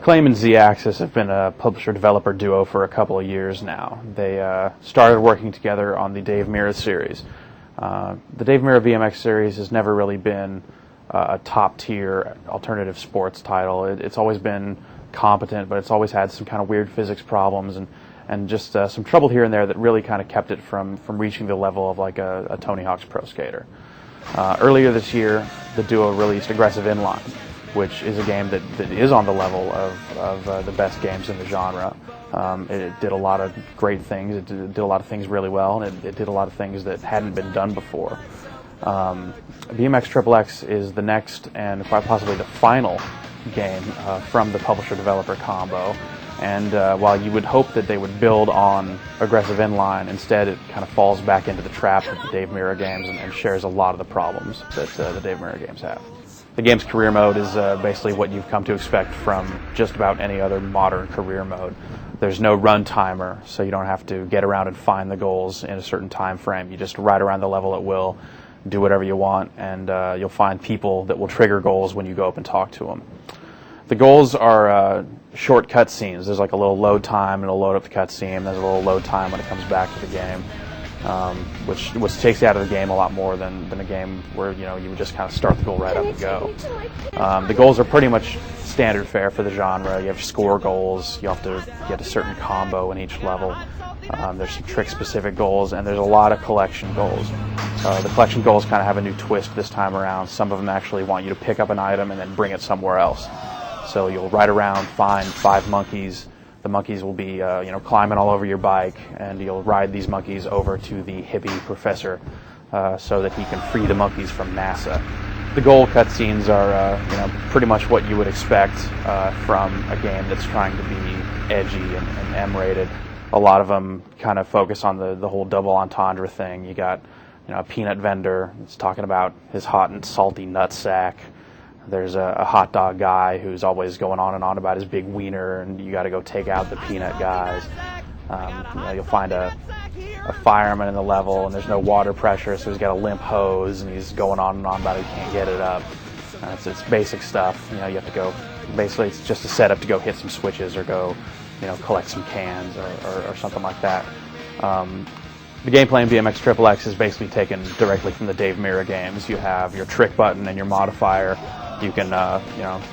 Acclaim and Z-Axis have been a publisher-developer duo for a couple of years now. They started working together on the Dave Mirra series. The Dave Mirra BMX series has never really been a top-tier alternative sports title. It's always been competent, but it's always had some kind of weird physics problems and just some trouble here and there that really kind of kept it from reaching the level of like a Tony Hawk's Pro Skater. Earlier this year, the duo released Aggressive Inline, which is a game that is on the level of the best games in the genre. It did a lot of great things. It did a lot of things really well, and it did a lot of things that hadn't been done before. BMX XXX is the next and quite possibly the final game from the publisher-developer combo. And while you would hope that they would build on Aggressive Inline, instead it kind of falls back into the trap of the Dave Mirra games and shares a lot of the problems that the Dave Mirra games have. The game's career mode is basically what you've come to expect from just about any other modern career mode. There's no run timer, so you don't have to get around and find the goals in a certain time frame. You just ride around the level at will, do whatever you want, and you'll find people that will trigger goals when you go up and talk to them. The goals are short cutscenes. There's like a little load time, and it'll load up the cutscene. There's a little load time when it comes back to the game, which takes you out of the game a lot more than a game where you would just kind of start the goal right up and go. The goals are pretty much standard fare for the genre. You have score goals. You have to get a certain combo in each level. There's some trick-specific goals, and there's a lot of collection goals. The collection goals kind of have a new twist this time around. Some of them actually want you to pick up an item and then bring it somewhere else. So you'll ride around, find 5 monkeys. The monkeys will be, climbing all over your bike, and you'll ride these monkeys over to the hippie professor so that he can free the monkeys from NASA. The goal cutscenes are, pretty much what you would expect from a game that's trying to be edgy and M-rated. A lot of them kind of focus on the whole double entendre thing. You got, a peanut vendor that's talking about his hot and salty nutsack. There's a hot dog guy who's always going on and on about his big wiener, and you got to go take out the peanut guys. You'll find a fireman in the level, and there's no water pressure, so he's got a limp hose, and he's going on and on about he can't get it up. It's basic stuff. You have to go. Basically, it's just a setup to go hit some switches or go, collect some cans or something like that. The gameplay in BMX XXX is basically taken directly from the Dave Mirra games. You have your trick button and your modifier. You can,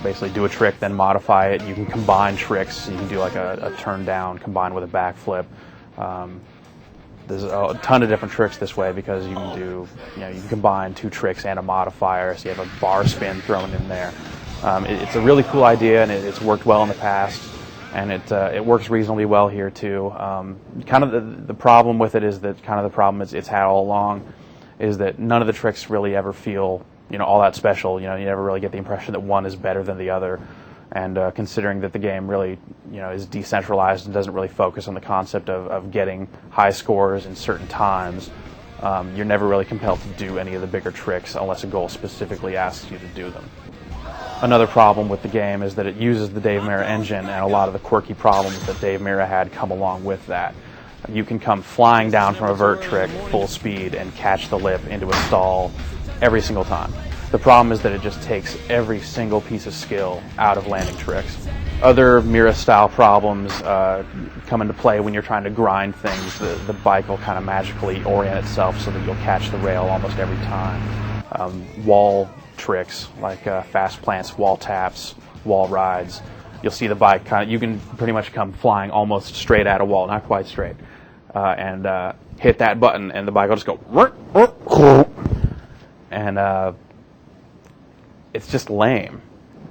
basically do a trick, then modify it. You can combine tricks. You can do like a turn down combined with a backflip. There's a ton of different tricks this way because you can do, you can combine 2 tricks and a modifier. So you have a bar spin thrown in there. It's a really cool idea, and it's worked well in the past. And it works reasonably well here too. Kind of the problem with it is that kind of the problem it's had all along is that none of the tricks really ever feel all that special. You never really get the impression that one is better than the other. And considering that the game really is decentralized and doesn't really focus on the concept of getting high scores in certain times, you're never really compelled to do any of the bigger tricks unless a goal specifically asks you to do them. Another problem with the game is that it uses the Dave Mirra engine, and a lot of the quirky problems that Dave Mirra had come along with that. You can come flying down from a vert trick full speed and catch the lip into a stall every single time. The problem is that it just takes every single piece of skill out of landing tricks. Other Mirra-style problems come into play when you're trying to grind things. The bike will kind of magically orient itself so that you'll catch the rail almost every time. Wall tricks like fast plants, wall taps, wall rides. You'll see the bike you can pretty much come flying almost straight at a wall, not quite straight, and hit that button, and the bike will just go, and it's just lame.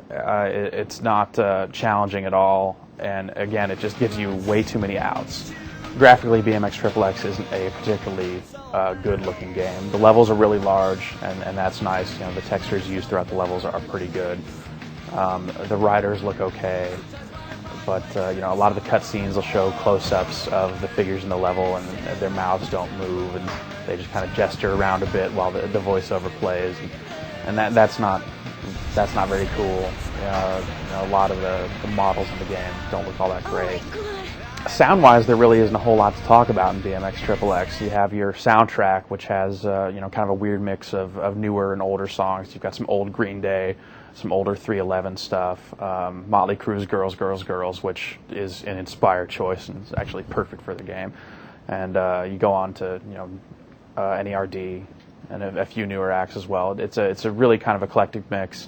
It's not challenging at all, and again, it just gives you way too many outs. Graphically, BMX XXX isn't a particularly good-looking game. The levels are really large, and that's nice. The textures used throughout the levels are pretty good. The riders look okay, but a lot of the cutscenes will show close-ups of the figures in the level, and their mouths don't move, and they just kind of gesture around a bit while the voiceover plays, and that's not very cool. A lot of the models in the game don't look all that great. Sound-wise, there really isn't a whole lot to talk about in BMX XXX. You have your soundtrack, which has kind of a weird mix of newer and older songs. You've got some old Green Day, some older 311 stuff, Motley Crue's Girls, Girls, Girls, which is an inspired choice and is actually perfect for the game. And you go on to NERD and a few newer acts as well. It's a really kind of eclectic mix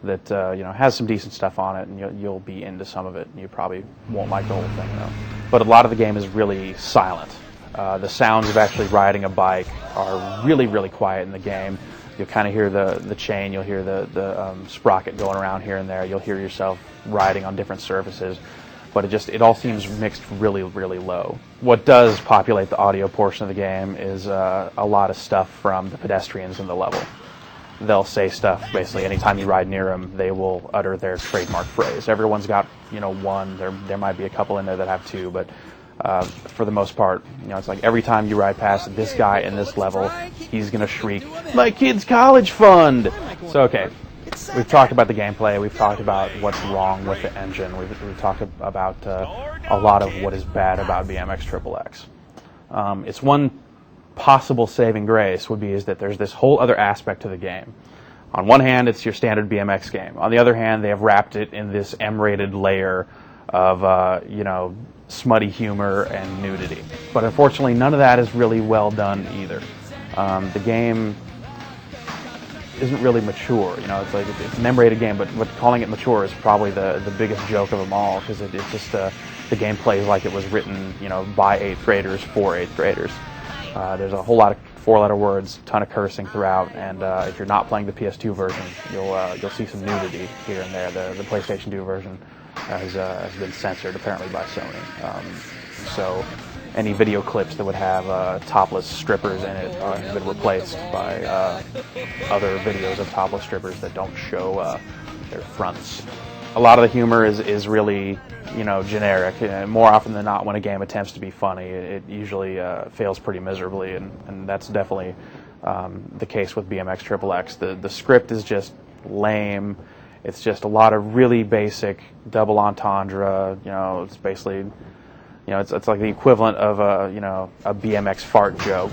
that has some decent stuff on it, and you'll be into some of it. And you probably won't like the whole thing though. But a lot of the game is really silent. The sounds of actually riding a bike are really, really quiet in the game. You'll kind of hear the chain, you'll hear the sprocket going around here and there, you'll hear yourself riding on different surfaces, but it all seems mixed really, really low. What does populate the audio portion of the game is a lot of stuff from the pedestrians in the level. They'll say stuff, basically, anytime you ride near them, they will utter their trademark phrase. Everyone's got, one, there might be a couple in there that have two, but for the most part, it's like every time you ride past this guy in this level, he's going to shriek, "My kid's college fund!" So, okay, we've talked about the gameplay, we've talked about what's wrong with the engine, we've talked about a lot of what is bad about BMX XXX. It's one possible saving grace is that there's this whole other aspect to the game. On one hand, it's your standard BMX game. On the other hand, they have wrapped it in this M-rated layer of, smutty humor and nudity. But unfortunately, none of that is really well done either. The game isn't really mature. It's like it's an M-rated game, but calling it mature is probably the biggest joke of them all, because it just the game plays like it was written, by 8th graders for 8th graders. There's a whole lot of 4-letter words, ton of cursing throughout, and if you're not playing the PS2 version, you'll see some nudity here and there. The PlayStation 2 version has been censored apparently by Sony. So any video clips that would have topless strippers in it have been replaced by other videos of topless strippers that don't show their fronts. A lot of the humor is really generic. More often than not, when a game attempts to be funny, it usually fails pretty miserably, and that's definitely the case with BMX XXX. The script is just lame. It's just a lot of really basic double entendre. It's basically, it's like the equivalent of a BMX fart joke.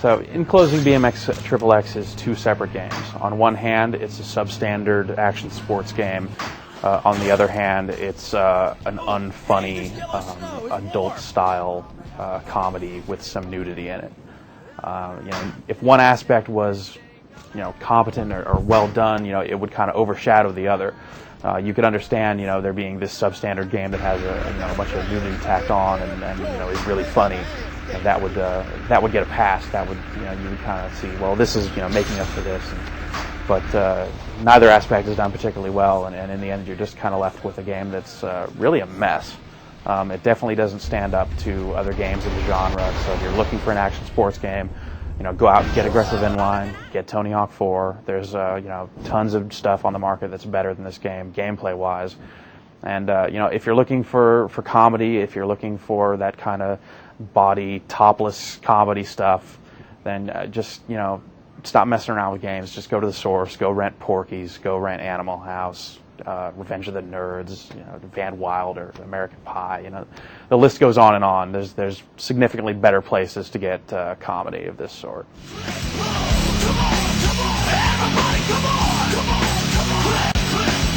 So in closing, BMX XXX is two separate games. On one hand, it's a substandard action sports game. On the other hand, it's an unfunny, adult-style comedy with some nudity in it. If one aspect was, competent or well done, it would kind of overshadow the other. You could understand, there being this substandard game that has a bunch of nudity tacked on and is really funny. And that would get a pass. That would, you would kind of see, well, this is, making up for this. But neither aspect is done particularly well, and in the end, you're just kind of left with a game that's really a mess. It definitely doesn't stand up to other games in the genre. So if you're looking for an action sports game, go out and get Aggressive Inline, get Tony Hawk 4. There's tons of stuff on the market that's better than this game, gameplay-wise. And if you're looking for comedy, if you're looking for that kind of body topless comedy stuff, then just stop messing around with games. Just go to the source. Go rent Porky's. Go rent Animal House, Revenge of the Nerds, Van Wilder, American Pie. The list goes on and on. There's significantly better places to get comedy of this sort. Come on, everybody, come on, come on, come on.